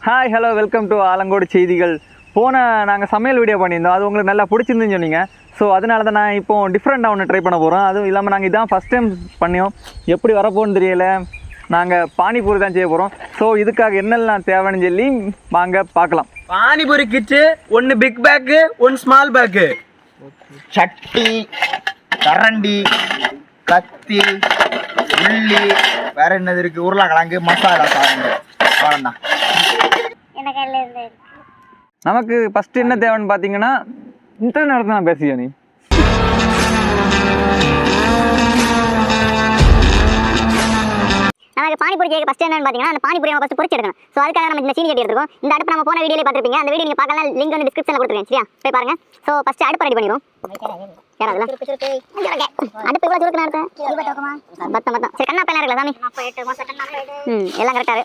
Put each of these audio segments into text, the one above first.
Hi hello welcome to Alangode செய்திகள். போன நாங்கள் சமையல் வீடியோ பண்ணியிருந்தோம், அது உங்களுக்கு நல்லா பிடிச்சிருந்துன்னு சொன்னீங்க. ஸோ அதனால தான் நான் இப்போ டிஃப்ரெண்ட்டாக ஒன்று ட்ரை பண்ண போகிறோம். அதுவும் இல்லாமல் நாங்கள் இதான் ஃபஸ்ட் டைம் பண்ணியோம், எப்படி வரப்போன்னு தெரியல. நாங்கள் பானிபூரி தான் செய்ய போகிறோம். ஸோ இதுக்காக என்னெல்லாம் தேவைன்னு சொல்லி வாங்க பார்க்கலாம். பானிபூரி கிட்டு ஒன்று பிக் பேக்கு, ஒன்று ஸ்மால் பேக்கு. சட்டி, கரண்டி, கத்தி, உள்ளி, வேற என்னது இருக்கு, உருளைக்கிழங்கு, மசாலா சாதம், அவ்வளோதான். நமக்கு ஃபஸ்ட்டு என்ன தேவைன்னு பார்த்தீங்கன்னா, இன்டர்நெட் நேரத்தில் நான் பேசியா நீ நமக்கு பானிபூரி கேட்க ஃபஸ்ட் என்னன்னு பார்த்தீங்கன்னா, அந்த பானிபூரி நம்ம ஃபஸ்ட் பொரிச்சு எடுக்கணும். ஸோ அதுக்காக நம்ம இந்த சீனி கட்டி எடுத்துருக்கோம். இந்த அடுப்பு நம்ம போன வீடியோவில் பார்த்துருப்பீங்க. அந்த வீடியோ நீங்கள் பார்க்கலாம், லிங்க் வந்து டிஸ்கிரிப்ஷனில் கொடுத்துருக்கேன். சரியா, போய் பாருங்க. ஸோ ஃபஸ்ட்டு அடுப்பு ரெடி பண்ணிடுவோம். அடுப்பு இவ்வளோ சுருக்குனா இருக்கும் பத்தம். சரி, கண்ணா பேலாம் இருக்கல சாமி. எல்லாம் கரெக்டாக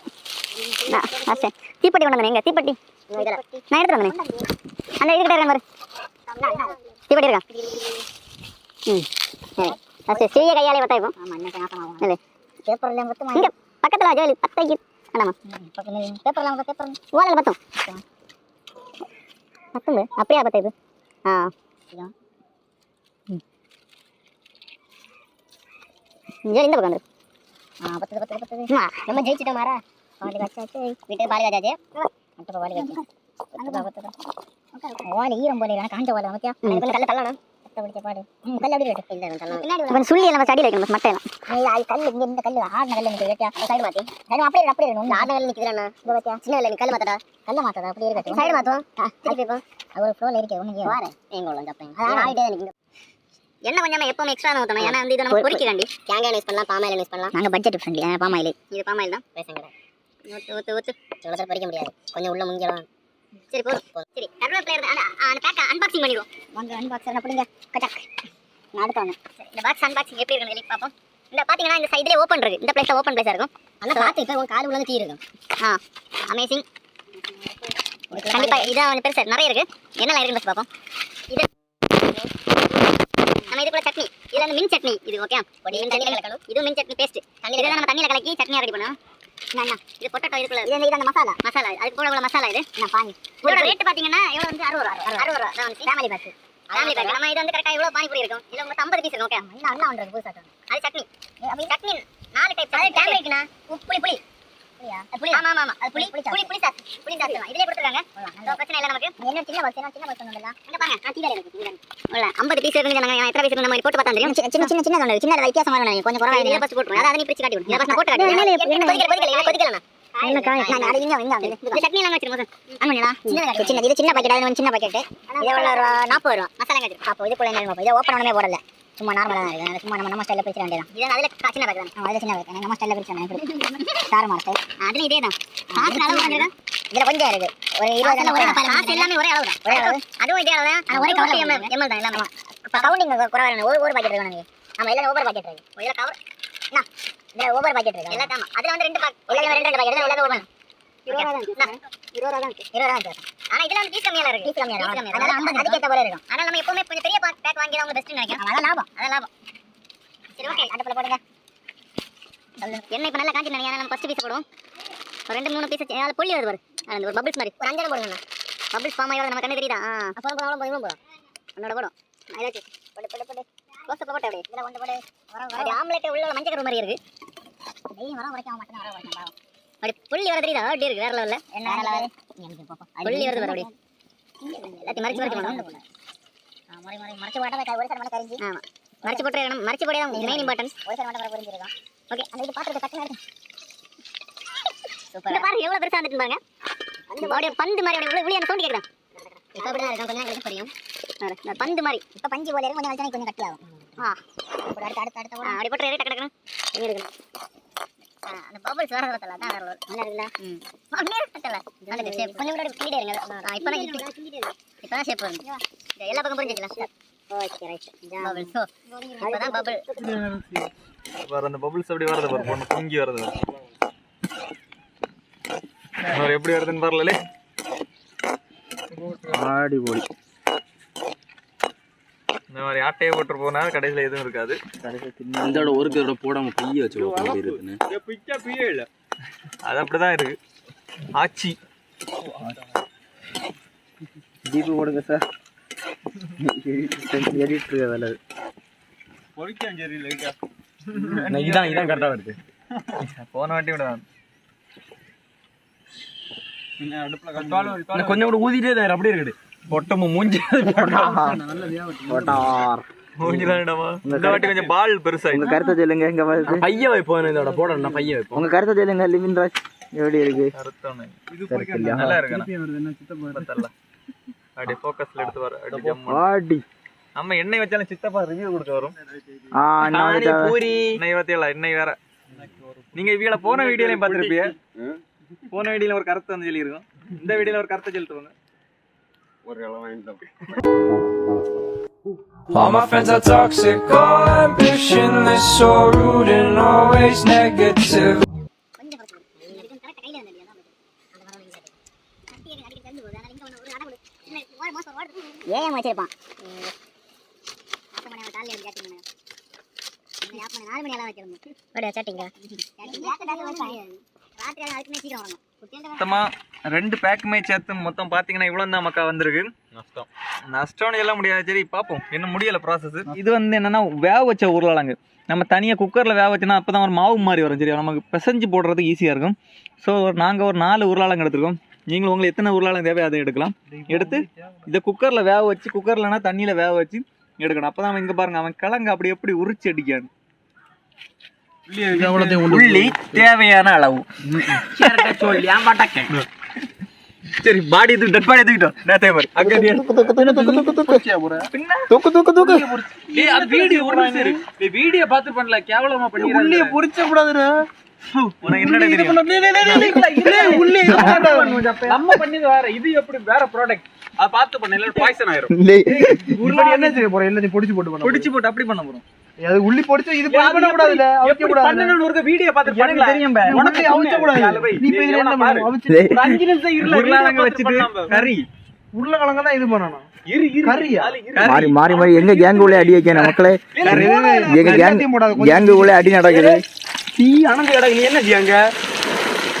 ஃபஸ்ட்டு தீப்பெட்டி கொண்டு வந்தேன். எங்கள் தீப்பெட்டி நான் எடுத்துட்டு வந்தேன். அந்த இதுக்கிட்ட இருக்கேன் பாரு, தீப்பெட்டி இருக்கா? சரி, ஃபஸ்ட்டு சிறிய கையாலே பற்ற வைப்போம். இல்லை இங்கே பக்கத்தில் ஜோலி பத்தைக்கு வேணாமா? ஓலையில் பத்தம் பத்தொம்பது அப்படியா பத்தைப்பு? ஜோலி இந்த பக்கம் வந்துரு. நம்ம ஜெயிச்சிட்டோம் மாறா. வீட்டு பாலி காச்சாச்சு. ஈரம் போல காஞ்ச போல மத்தியா கல்ல தள்ளணும். சுள்ளி எல்லாம் சடியில் வைக்கணும். மட்டை கல் இங்கே இந்த கல் ஆடின கல் நிற்குது கேட்டியா? சைடு மாற்றி சைடு அப்படியே அப்படியே இருக்கணும். ஆடின கல் நிற்குதுண்ணா. இங்கே வச்சா சின்ன கல் கல் மாற்றடா, கல்ல மாற்றடா அப்படியே இருக்கட்டும். சைடு மாற்றுவோம், திருப்பி வைப்போம். அது ஒரு ஃப்ளோவில் இருக்குது. ஒன்று வாரேன் எங்கள் உள்ள தப்பேன் ஆகிட்டே தான் நிற்குது. எண்ணெய் கொஞ்சம் எப்பவுமே எக்ஸ்ட்ரா ஊற்றணும். ஏன்னா வந்து இதை நம்ம பொறிக்காண்டி தேங்காய் யூஸ் பண்ணலாம், பாமாயில் யூஸ் பண்ணலாம். நாங்கள் பட்ஜெட் ஃப்ரெண்ட்லி பாமாயில். இது பாமாயில் தான் பேசுங்க. ஊற்று ஊற்று ஊற்று சில பொறிக்க முடியாது, கொஞ்சம் உள்ள முங்கிடலாம். சரி போதும். சரி, கருவேப்பிலை அந்த பேக்கை அன்பாக்சிங் பண்ணிடுவோம். வாங்க அன்பாக்ஸ் அப்படிங்க கட்டாக் நான் அடுத்தவங்க. சரி, இந்த பாக்ஸ் அன்பாக்சிங் எப்படி இருக்குன்னு சொல்லி பார்ப்போம். இந்த பார்த்தீங்கன்னா இந்த சைட்லேயே ஓப்பன் இருக்குது. இந்த பிளேஸில் ஓப்பன் பிளேஸாக இருக்கும். ஆனால் பார்த்து இப்போ உங்கள் கால் உள்ள தீ இருக்கும். அமேசிங். கண்டிப்பாக இதான் கொஞ்சம் பெருசாக நிறைய இருக்குது. என்னெல்லாம் இருக்குன்னு பார்ப்போம். இது நம்ம இதுக்குள்ள சட்னி, இதில் வந்து மின் சட்னி. இது ஓகே, தண்ணியில் கலக்கணும். இது மின் சட்னி பேஸ்ட். இதெல்லாம் நம்ம தண்ணியில் கலக்கி சட்னியாக ரெடி பண்ணுவோம். இது பொட்டேட்டோ இதுக்குள்ள இது அந்த மசாலா அதுக்கு போட உள்ள மசாலா. இது நான் பானி இதோட ரேட் பார்த்தீங்கன்னா எவ்வளோ வந்து 60 ரூபா தான். ஃபேமிலி பேக் நம்ம இது வந்து கரெக்டாக எவ்வளோ பானிபூரி இருக்கும். இதில் உங்களுக்கு 50 பீஸ் இருக்கும். ஓகே, என்ன பண்ணுறது புதுசாக அது சட்னி. சட்னி 4 டைப். அது டேமரிக்னா புளி புளி புளி ஆமாம் ஆமாம் அது புளி புளி புளி சாஸ் புளி சாஸ் தான் இதிலே கொடுத்துருக்காங்க. பிரச்சனை இல்லை நமக்கு. என்ன சின்ன பாக்ஸ் ஒன்றும் இங்கே பாருங்க. தீவிர இருக்குது இல்லை 50 பீஸ் இருக்குது. நாங்கள் எத்தனை பீஸ் நம்ம போட்டு பார்த்தா தெரியும். சின்ன சின்ன சின்ன ஒன்று சின்ன வித்தியாசமாக நினைக்கிறேன். கொஞ்சம் குறைவாக இதை ஃபஸ்ட் போட்டுருவோம். அதாவது நீ பிரிச்சு காட்டி விடுங்க. ஃபஸ்ட் போட்டு காட்டி கொதிக்கலாம். சட்னி எல்லாம் வச்சிருக்கோம் சார். சின்ன இது சின்ன பாக்கெட். அது சின்ன பாக்கெட். இது எவ்வளோ 40 ரூபா. மசாலா வச்சிருக்கோம். அப்போ இது போல இதை ஓப்பன் ஒன்றுமே போடல, சும்மா நார்மலாக தான் இருக்குது. சும்மா நம்ம ஸ்டைலில் பிரிச்சு வேண்டியதான். இதான் அதில் சின்ன பேக் தான். அதில் சின்ன பேக் நம்ம ஸ்டைலில் பிரிச்சு சார மாட்டேன். அதில் இதே தான். காசு அளவு வந்துருக்கேன். இதில் கொஞ்சம் இருக்குது. ஒரு 20 காசு எல்லாமே ஒரே அளவு தான். ஒரே அளவு. அதுவும் இதே அளவு தான். ஒரே கவர் எம்எல் தான் எல்லாமே. இப்போ கவுண்டிங் குறைவாக ஒரு பாக்கெட் இருக்கு. நமக்கு நம்ம எல்லாம் ஒவ்வொரு பாக்கெட் இருக்குது. இதில் கவர் என்ன இதில் ஒவ்வொரு பாக்கெட் இருக்குது. எல்லாம் ஆமாம். அதில் வந்து 2 பாக்கெட் எல்லாம் 2 பாக்கெட் எல்லாம் எல்லாம் ஓப்பன் 20 ரூபா தான். 20 ரூபா தான். ஆனால் இதில் வந்து பீஸ் கம்மியாக இருக்குது. பீஸ் கம்மியாக அதனால் 50 அதுக்கேற்ற போல இருக்கும். ஆனால் நம்ம எப்பவுமே கொஞ்சம் பெரிய பேக் வாங்கி அவங்க பெஸ்ட்டு நினைக்கிறோம். அதான் லாபம். அதான் லாபம். சரி, ஓகே, அடுப்பில் போடுங்க. எண்ணெய் இப்போ நல்லா காஞ்சி நினைக்கிறேன். நம்ம ஃபஸ்ட்டு பீஸ் போடுவோம். ஒரு 2-3 பீஸ் அதில் புள்ளி வருது பாரு. அந்த ஒரு பபிள்ஸ் மாதிரி ஒரு 5 போடுங்க. பபிள்ஸ் ஃபார்ம் ஆகிடுறது நம்ம கண்ணு தெரியுதா? அப்புறம் போடும் உன்னோட போடும். ஏதாச்சும் போட்டு போட்டு போட்டு க்ளோஸ் போட்டு அப்படியே இதில் கொண்டு போட்டு வர ஆம்லேட் உள்ள மஞ்சள் கரு மாதிரி இருக்குது. டெய்லி வர உரைக்காம மட்டும் வர உரைக்கும். அப்படி புள்ளி வர தெரியுதா? அப்படி இருக்குது வேறு லெவலில். என்ன லெவல் புள்ளி வருது வர அப்படியே எல்லாத்தையும் மறைச்சு பண்ணணும். மறைச்சு போட்டால் ஒரு சரம் கரிஞ்சு. ஆமாம், மறைச்சு போட்டு மறைச்சு போட தான் மெயின் இம்பார்ட்டன்ஸ். ஒரு சரம் மட்டும் புரிஞ்சிருக்கோம். ஓகே, அந்த இது பார்த்துட்டு கட்டணம் இருக்கு. சூப்பர். பாருங்க எவ்வளோ பெருசாக வந்துட்டு பாருங்க. அந்த பாடியை பந்து மாதிரி அப்படியே இவ்வளோ சவுண்ட் கேட்குறேன். இப்போ அப்படி தான் இருக்கும். கொஞ்சம் எனக்கு புரியும். இந்த பந்து மாதிரி இப்போ பஞ்சு போல இருக்கும். கொஞ்சம் கொஞ்சம் கட்டி ஆகும். அடுத்து அப்படி போட்டு டக்கு டக்குன்னு எங்கே இருக்கணும். அந்த பபிள்ஸ் வர பார்த்தல அதான் நல்லா இருக்குல்ல. நல்ல ஷேப். கொஞ்சம் கூட கிளீடே இருங்க. இப்போ தான் ஷேப் வரும். எல்லா பக்கம் புரிஞ்சுக்கலாம். Okay, right. பபிள்ஸ். ஸோ இப்போ தான் பபிள் வர அந்த பபிள்ஸ் அப்படி வரது பாரு. பொண்ணு பொங்கி வரது பாரு. எப்படி வருதுன்னு பாருங்களே. ஆடி போடி இந்த மாதிரி ஆட்டையை போட்டு போனா கடைசியில் எதுவும் இருக்காது. இதோட ஒரு கரோட போடாம பைய வச்சு இருக்குன்னு அது அப்படிதான் இருக்கு. ஆச்சி தீபு போடுங்க சார். எடிட்டர் வேலை இதான் கரெக்டா வருது. போன வாட்டி விட கொஞ்சம் கூட ஊதிட்டே தான் அப்படியே இருக்குது. பொட்டமும் மூஞ்சி இந்த வாட்டி கொஞ்சம் பால் பெருசா. உங்க கருத்தை சொல்லுங்க. எங்க பைய வைப்போம். இதோட போடணும் பைய வைப்போம். உங்க கருத்தை சொல்லுங்க. லிவின்ராஜ் எப்படி இருக்கு? நல்லா இருக்கு. அப்படியே ஃபோக்கஸ்ல எடுத்து வர. ஆடி நம்ம எண்ணெய் வச்சாலும் சித்தப்பா ரிவ்யூ கொடுக்க வரும். பூரி எண்ணெய் வத்தியல எண்ணெய் வேற. நீங்க இவங்கள போன வீடியோலயும் பார்த்திருப்பீங்க. போன வீடியோல ஒரு கருத்து வந்து சொல்லி இருக்கும். இந்த வீடியோல ஒரு கருத்தை சொல்லிட்டு வாங்க. All my friends are toxic, all ambitionless, so rude and always negative. ஏன் வச்சிருப்பான் 4 மணி எல்லாம் வைக்கணும். மொத்தமா 2 பேக்குமே சேர்த்து மொத்தம் பாத்தீங்கன்னா இவ்வளவு தான் மக்கா வந்திருக்கு. நஷ்டம்னு சொல்ல முடியாது. சரி பார்ப்போம், என்ன முடியல ப்ராசஸ். இது வந்து என்னன்னா வேக வச்ச உருளைக்கிழங்கு. நம்ம தனியாக குக்கரில் வேக வச்சோன்னா அப்போ தான் ஒரு மாவு மாதிரி வரும். சரியா, நமக்கு பிசைஞ்சு போடுறதுக்கு ஈஸியாக இருக்கும். ஸோ நாங்கள் ஒரு 4 உருளைக்கிழங்கு எடுத்துருக்கோம். நீங்களும் உங்களுக்கு எத்தனை உருளைக்கிழங்கு தேவையோ அதை எடுக்கலாம். எடுத்து இதை குக்கரில் வேக வச்சு, குக்கர்லனா தண்ணியில் வேக வச்சு எடுக்கணும். அப்போ தான் இங்கே பாருங்க அவன் கிழங்கு அப்படி எப்படி உரிச்சு அடிக்கான்னு. உள்ளி தேவையான அளவு. சரி, பாடி இது டெட் பாடி எடுத்துக்கிட்டோம். நேத்தே மாதிரி அங்க வீடியோ வீடியோ பார்த்து பண்ணல, கேவலமா பண்ணி உள்ளிய பொரிச்ச கூடாதுன்னு உனக்கு என்னடா தெரியும்? நம்ம பண்ணது வேற, இது எப்படி வேற ப்ராடக்ட். அத பார்த்து பண்ணல பாய்சன் ஆயிரும். என்ன செய்ய போறோம்? எல்லாத்தையும் பொடிச்சு போட்டு பொடிச்சு போட்டு அப்படி பண்ண போறோம். அது உள்ளி பொடிச்சு இது பண்ண கூடாதுல, அவிக்க கூடாது. பண்ணனும் ஒரு வீடியோ பார்த்து எனக்கு தெரியும் பே. உனக்கு அவிக்க கூடாது. நீ இப்ப இதுல என்ன பண்ணு? அவிச்சு ஒரு 5 நிமிஷம் இருல உருளைக்கிழங்கு வச்சிட்டு கறி உருளைக்கிழங்கு தான் இது பண்ணனும். கறியா மாறி மாறி மாறி எங்க கேங் உள்ள அடி வைக்கணும் மக்களே. எங்க கேங் உள்ள அடி நடக்குது. டீ அனங்க எடா நீ என்ன செய்யாங்க?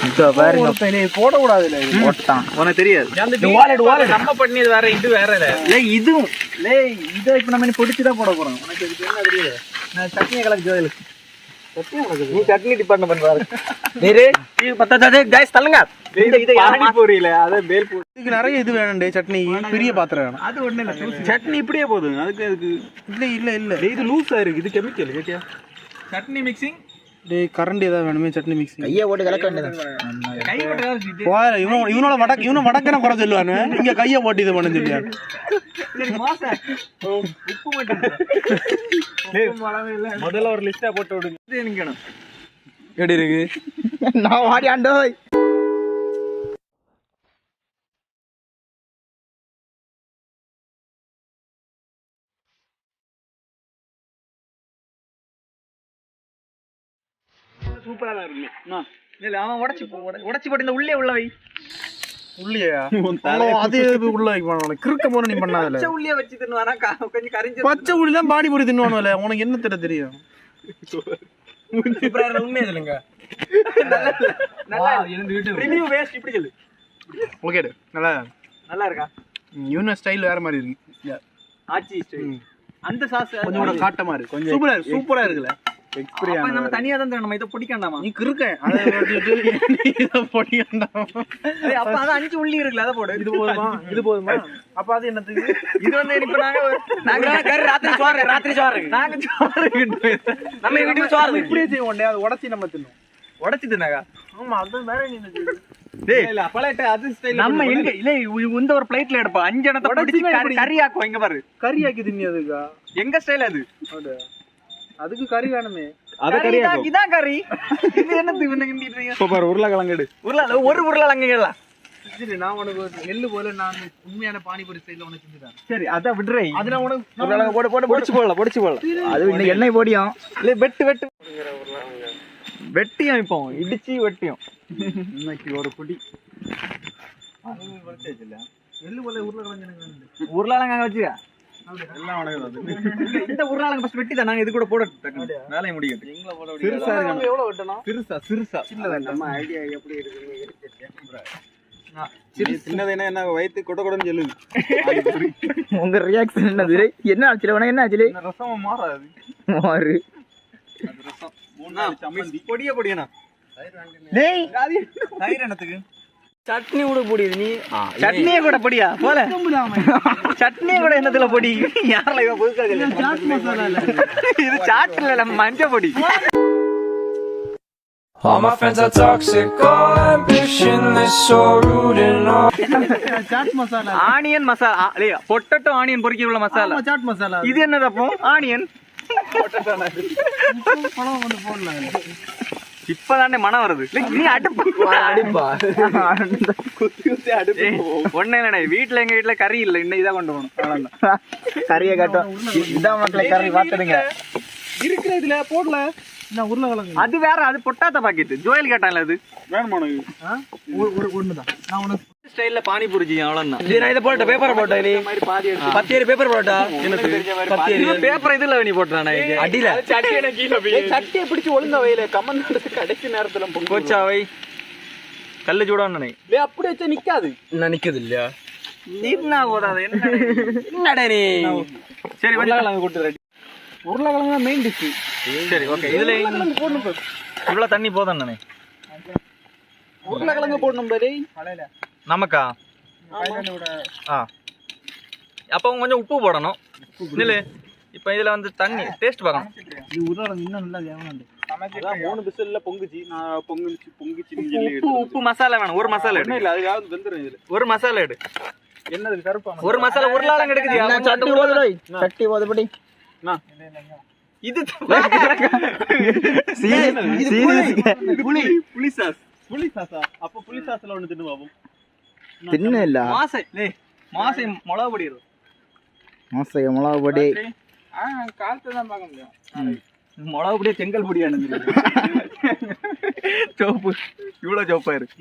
இத பாருங்க பையனே, போட கூடாதுல. இது போட்டான் உனக்கு தெரியாது. அந்த வாலெட் நம்ம பண்ணது வேற, இது வேற இல்ல. ஏய் இதுவும் லேய் இத இப்ப நம்ம பொடிச்சு தான் போட போறோம். உனக்கு இது என்ன தெரியாது? நான் சட்னி கலக்கு ஜோயல். நீ சட்னி டிபார்ட்மென்ட் பாரு. நேரே இது பத்தாதே गाइस தள்ளுங்க. இது யானி போறீல அத பேல் போ. இதுக்கு நிறைய இது வேணும்டே, சட்னி பெரிய பாத்திரம் வேணும். அது ஒண்ணு இல்ல, சட்னி இப்படியே போதும். அதுக்கு இல்ல இது லூஸா இருக்கு. இது கெமிக்கல் கேட்டியா? சட்னி மிக்சிங் டேய் கரண்டி ஏதாவது வேணுமே, சட்னி மிக்சிங். கையை போட்டு கலக்க வேண்டியது. கை போட்டு கலக்கிட்டு போற இவனோட வடக்கன குறை சொல்லுவானே, இங்க கையை போட்டு இது பண்ண சொல்லியா? சரி மாசா உப்பு மட்டும் மளவே இல்ல. முதல்ல ஒரு லிஸ்டா போட்டு விடுங்க. இது நிக்கணும். எப்படி இருக்கு? நான் வாடி ஆண்டோய். சூப்பரா தான் இருக்கு. இல்ல அவன் உடைச்சு போட்டு இந்த உள்ளே உள்ளவை உள்ளியா அது உள்ள வைப்பானே, கிறுக்க போற நீ பண்ணாதல. பச்சை உள்ளே வச்சு தின்னுவானா? கொஞ்சம் கரிஞ்சு பச்சை உள்ளி தான் பாடி போடி தின்னுவானே. உனக்கு என்ன தெரியும்? சூப்பரா இருக்கு. உண்மையா சொல்லுங்க. நல்லா இருந்து வீட்டு ரிவ்யூ வேஸ்ட் இப்படி சொல்லு. ஓகே நல்லா இருக்கா? யூன ஸ்டைல் வேற மாதிரி இருக்கு. ஆச்சி ஸ்டைல். அந்த சாஸ் கொஞ்சம் கூட காட்ட மாதிரி கொஞ்சம் சூப்பரா இருக்குல. அப்ப நம்ம தனியா தான் நம்ம இத பொடிக்கண்டாமா? நீ கிறுக்க அத இத பொடிக்கண்டாமா? அப்ப அத 5 உள்ளி இருக்குல, அத போடு. இது போதுமா? அப்ப அது என்னது? இது வந்து இப்ப நாங்க கறி ராத்திரி சோறு நாங்க சோறு நம்ம வீட்டுக்கு சோறு இப்படியே செய்வோம். அது உடைச்சி நம்ம தின்னும். உடைச்சு தின்னாங்க. ஆமா அது வேற நீ என்ன செய்ய? டேய் இல்ல பிளேட் அது ஸ்டைல் நம்ம எங்க இல்ல இந்த ஒரு பிளேட்ல எடுப்போம். 5 எண்ணத்தை பொடிச்சு கறி ஆக்குவோம். இங்க பாரு, கறி ஆக்கி தின்னியதுக்கா எங்க ஸ்டைல் அது. அதுக்கு கறி வேணுமே. அத கறி ஆக்கு. இதான் கறி. இது என்னது இவங்க கிண்டிட்டீங்க? இப்ப பாரு உருளைக்கிழங்கு எடு. ஒரு உருளைக்கிழங்கு எல்லாம். சரி நான் உனக்கு நெல்லு போல நான் உண்மையான பானிபூரி ஸ்டைல்ல உனக்கு செஞ்சுறேன். சரி அத விடுறே. அது நான் உனக்கு உருளைக்கிழங்கு போடு பொடிச்சு போடலாம். அது இன்னைக்கு எண்ணெய் போடியும். இல்ல வெட்டு வெட்டியும் இப்போ இடிச்சி வெட்டியும். இன்னைக்கு ஒரு குடி நெல்லு போல உருளைக்கிழங்கு எனக்கு வேணும். உருளைக்கிழங்கு வச்சுக்க. எல்லாம் உனக்கு தான். இந்த உருளைக்கிழங்கு ஃபர்ஸ்ட் வெட்டி தான் நாங்க இது கூட போட வேலையை முடியும். சிறுசா இருக்கணும். எவ்வளவு வெட்டணும்? சிறுசா நம்ம ஐடியா எப்படி இருக்குன்னு சின்னது என்ன வயிற்று கொட்ட கொடன்னு சொல்லுது. உங்க ரியாக்ஷன் என்னது? என்ன ஆச்சு உனக்கு? என்ன ஆச்சு? ரசம் மாறாது. மாறு அது ரசம் 3-4 சம்மந்தி பொடியண்ணா டேய் தயிர் என்னத்துக்கு? சட்னி கூட பொடியுது நீ. சட்னியே கூட பொடியா போல சட்னியே கூட என்னத்துல பொடி யாரில் இவன் புதுசாக இது சாட்ல இல்ல மஞ்சள் பொடி. All my friends are toxic, all ambitionless, so rude and all. Chaat masala onion masala potato onion பொரிக்க உள்ள மசாலா. சாட் மசாலா இது என்னது அப்போ? ஆனியன் பழம் வந்து போடலாம். இப்பதானே மனம் வருது. நீ அடுப்பு அடிப்பா ஒண்ணு இல்லண்ணே, வீட்டுல எங்க வீட்டுல கறி இல்ல, இன்னைக்கு தான் கொண்டு போகணும். அவ்வளவுதான். கறியை காட்டும். இதான் மக்களே கறி பார்த்துடுங்க. இருக்கிற இதுல போடல. நான் உருளைக்கிழங்கு அது வேற, அது பொட்டாத்த பாக்கெட். ஜோயல் கேட்டான்ல அது வேணுமா உனக்கு? ஒண்ணுதான். நான் உனக்கு ஸ்டைல்ல பானி பூரிச்சி அவ்வளவுதான். நான் இதை போட்ட பேப்பர் போட்டா நீ 10 பேப்பர் போட்டா பேப்பர் இதுல நீ போட்டுறானே அடியில சட்டியை பிடிச்சு ஒழுங்கா வயல கம்மன் கடைசி நேரத்துல கோச்சாவை கல்லு சூடான்னு அப்படி வச்சா நிக்காது. நான் நிக்குது இல்லையா? நீட்னா போதாது. என்னடா நீ? சரி உருளைக்கிழங்கு கொட்டு ரெடி. உருளைக்கிழங்கு தான் மெயின் டிஷ். சரி ஓகே. இதுல இவ்வளவு தண்ணி போதும் நானே. உருளைக்கிழங்கு போடணும் பாரு. நமக்கா? ஆ அப்போ கொஞ்சம் உப்பு போடணும். இல்ல இப்போ இதுல வந்து தண்ணி டேஸ்ட் பார்க்கணும். இது உருளைக்கிழங்கு இன்னும் நல்லா வேணும். அதான் 3 விசில்ல பொங்குச்சு. நான் பொங்குச்சு உப்பு உப்பு மசாலா வேணும். ஒரு மசாலா எடு. இல்ல அதுக்காவது வெந்துரும். இதுல ஒரு மசாலா எடு. என்னது கருப்பா ஒரு மசாலா உருளைக்கிழங்கு எடுக்குது. சட்டி போதுடா. சட்டி போதுபடி. இது புளி சாஸ். புளி சாஸா? அப்ப புளி சாஸ்ல ஒண்ணு தின்னு பாப்போம். தின்ன இல்ல மாசை மாசை மிளகா பொடி இருக்கு. மாசை மிளகா பொடி. காலத்தை தான் பார்க்க முடியும். மிளகா பொடியா செங்கல் பொடியானு சோப்பு இவ்வளவு சோப்பா இருக்கு.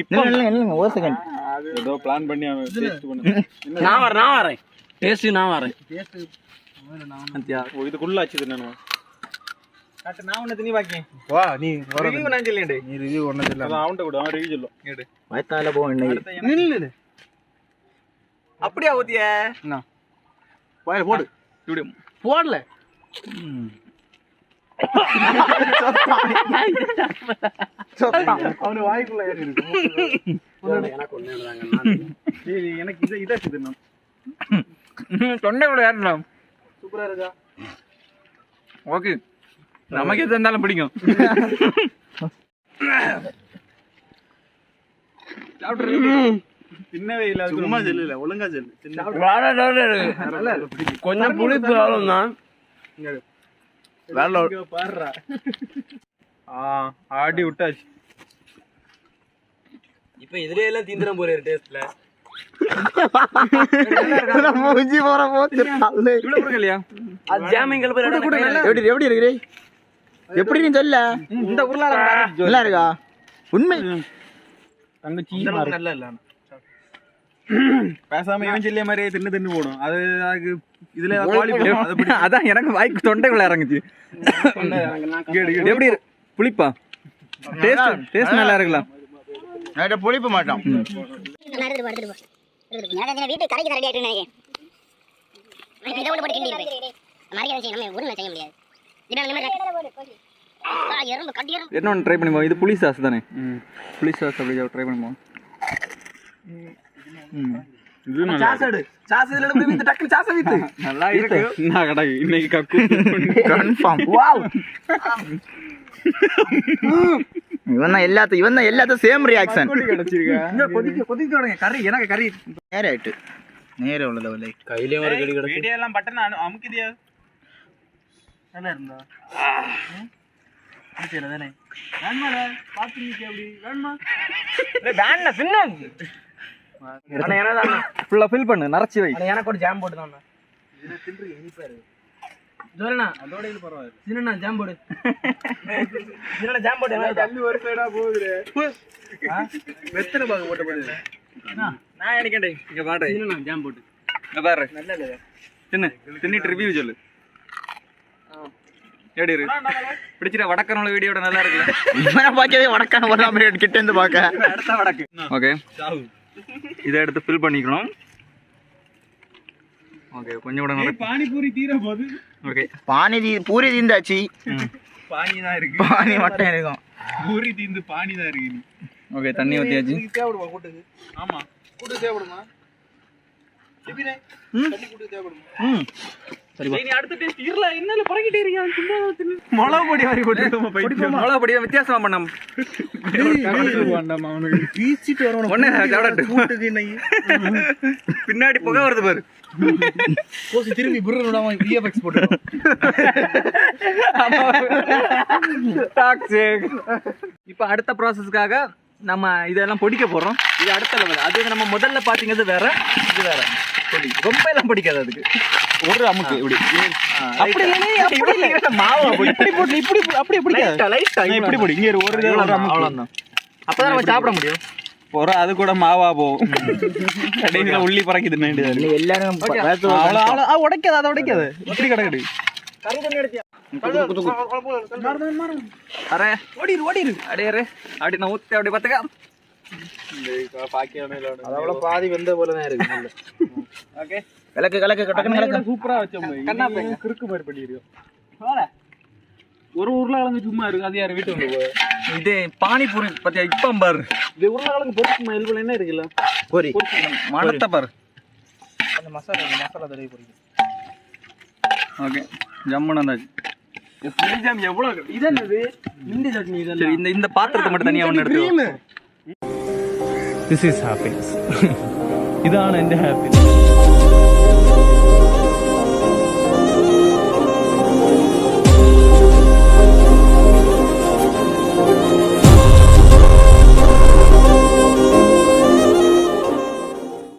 இப்போ இல்ல ஒரு செகண்ட். அது ஏதோ பிளான் பண்ணி அவன் டேஸ்ட் பண்ணு. நான் வரேன் டேஸ்ட் நான் வரேன். இதுக்குள்ள ஆச்சு தின்னு. நான் ஒண்ணு திணி பாக்கேன். வா நீ ரிவ்யூ நான் சொல்லிட்டே. நீ ரிவ்யூ ஒண்ணு தெரியல. அதான் அவன்கிட்ட கூட அவன் ரிவ்யூ சொல்லும். எடு. வயத்தால போ இன்னைக்கு. நில்லு. அப்படியே ஊத்திய. என்ன? வாயில போடு. இப்படி போடல. அவனு வாய்க்குள்ள ஏறி இருக்கு. எனக்கு இதை தின்னு. தொண்டை கூட ஏறணும். சூப்பரா இருக்கா? ஓகே. நமக்கு எது இருந்தாலும் பிடிக்கும். தின்னவே இல்ல. சும்மா செல்லுல ஒழுங்கா செல்லு. கொஞ்சம் புளிப்பு அவ்வளவுதான். பாடுறா. ஆடி விட்டாச்சு. இப்ப இதுல எல்லாம் தீந்திரம் போற டேஸ்ட்ல. மூஞ்சி போற போச்சு. இவ்வளவு கொடுக்க இல்லையா? அது ஜாமிங்கள் எப்படி இருக்கு? எப்படி நீ சொல்ல? இந்த உருளைக்கிழங்கு நல்லா இருக்கா? உண்மை தங்கச்சி நல்லா இல்ல. பேசாம இவன் சொல்லிய மாதிரியே தின்னு போடும். அது அதுக்கு இதுல குவாலிட்டி. அதான் எனக்கு வாய்க்கு தொண்டைக்குள்ள இறங்குச்சு. எப்படி புளிப்பா? டேஸ்ட் நல்லா இருக்கலாம். புளிப்பு மாட்டோம். வீட்டு கரைக்கு ரெடி ஆயிட்டு நினைக்கிறேன். இதை விட போட்டு கிண்டி இருப்பேன். மறைக்க வச்சு நம்ம ஊரில் செய்ய முடியாது. எறும்பு கட்டி எறும்பு. என்ன ஒன்று ட்ரை பண்ணிப்போம். இது புளி சாஸ் தானே? புளி சாஸ் அப்படி ட்ரை பண்ணிப்போம். நல்லா இருக்கு. நான் கடை இன்னைக்கு கக்கு கன்ஃபார்ம். வாவ். இவன் எல்லாத்தையும் சேம் ரியாக்ஷன். கொதிக்க தொடங்க. கறி எனக்கு கறி நேர ஆயிட்டு. நேர உள்ளது வலை. கையிலே ஒரு கடி கிடக்கு. வீடியோ எல்லாம் பட்டன் அமுக்குதியா? நல்லா இருந்தா. சரி தானே. வேணுமால பாத்து நீ அப்படி வேணுமா? வேணா சின்ன ஃபுல்லா ஃபில் பண்ணு. நரைச்சி வை. எனக்கு ஒரு ஜாம் போட்டு தான். இதுல தின்று இனிப்பாரு. ஜோரனா அதோட இது பரவாயில்லை. சின்னண்ணா ஜாம் போடு. சின்னண்ணா ஜாம் போடு. தள்ளி ஒரு சைடா போகுது. வெத்தனை பாக்கு போட்டு போடு. நான் நினைக்கேன் இங்க பாடு. சின்னண்ணா ஜாம் போட்டு. இங்க பாரு தின்னு தின்னிட்டு ரிவ்யூ சொல்லு. எப்படி இருக்கு பிடிச்சிட்ட? வடக்கனோட வீடியோட நல்லா இருக்குல்ல? இவனை பார்க்கவே வடக்கான வரலாம் கிட்ட இருந்து பார்க்க. அடுத்த வடக்கு. ஓகே, இதை எடுத்து ஃபில் பண்ணிக்கணும். ஓகே, கொஞ்சம் கூட பானிபூரி தீர போது. ஓகே, பூரி தீந்தாச்சு, பானி தான் இருக்கு. பானி மட்டும் இருக்கும். பூரி தீந்து பானி தான் இருக்கு. நீ ஓகே, தண்ணி ஊற்றியாச்சு. தேவைப்படுமா கூட்டுக்கு? ஆமா, கூட்டு தேவைப்படுமா? எப்படினே தண்ணி கூட்டு தேவைப்படுமா? நீ அடுத்த டேஸ்ட் இருல இன்னல பறக்கிட்டே இருக்கீங்க. மிளகு பொடி மாதிரி போட்டுமா? மிளகு பொடி வித்தியாசமா பண்ணோம். பீச்சிட்டு வரணும். ஒண்ணே சாப்பிடட்டு. பின்னாடி புகை வருது பாரு. கோசி திரும்பி புர்ர விடாம விஎஃப்எக்ஸ் போட்டு. இப்போ அடுத்த ப்ராசஸ்க்காக நம்ம இதெல்லாம் பொடிக்க போறோம். இது அடுத்த லெவல். அது நம்ம முதல்ல பாத்தீங்கிறது வேற, இது வேற. பொடி ரொம்ப எல்லாம் பிடிக்காது. அதுக்கு ஒரு அமுக்கு இப்படி அப்படி இல்ல மாவு இப்படி போட்டு இப்படி அப்படி பிடிக்காது. லைட்டா இப்படி போடு. இங்க ஒரு அமுக்கு அவ்வளவுதான். அப்பதான் நம்ம சாப்பிட முடியும். போற அது கூட மாவா போகும். கடைசியில உள்ளி பறக்குது. எல்லாரும் உடைக்காது, அதை உடைக்காது. இப்படி கிடக்குது. அரே ஓடிரு ஓடிரு. அடையாரு அப்படி நான் ஊத்தி அப்படி பார்த்துக்க. அதோட பாதி வெந்த போல தான் இருக்கு. ஓகே, கலக்கு கலக்கு கட்டக்கணும் கலக்கு. சூப்பரா வச்சோம். கிறுக்கு மாதிரி பண்ணிருக்கோம். ஒரு உருளைக்கிழங்கு சும்மா இருக்கு. அது யார் வீட்டு வந்து இது பானிபூரி பத்தியா? இப்ப பாரு, இது உருளைக்கிழங்கு பொரிச்சுமா? எல்புல என்ன இருக்குல்ல? பொரி மணத்தை பாரு. அந்த மசாலா தடவை பொரிக்கும். ஓகே, ஜம்முன்னு வந்தாச்சு. எவ்வளவு இது என்னது? மிண்டி சட்னி. சரி, இந்த பாத்திரத்தை மட்டும் தனியா ஒன்று எடுத்து. This is happiness. இதான எந்த happiness.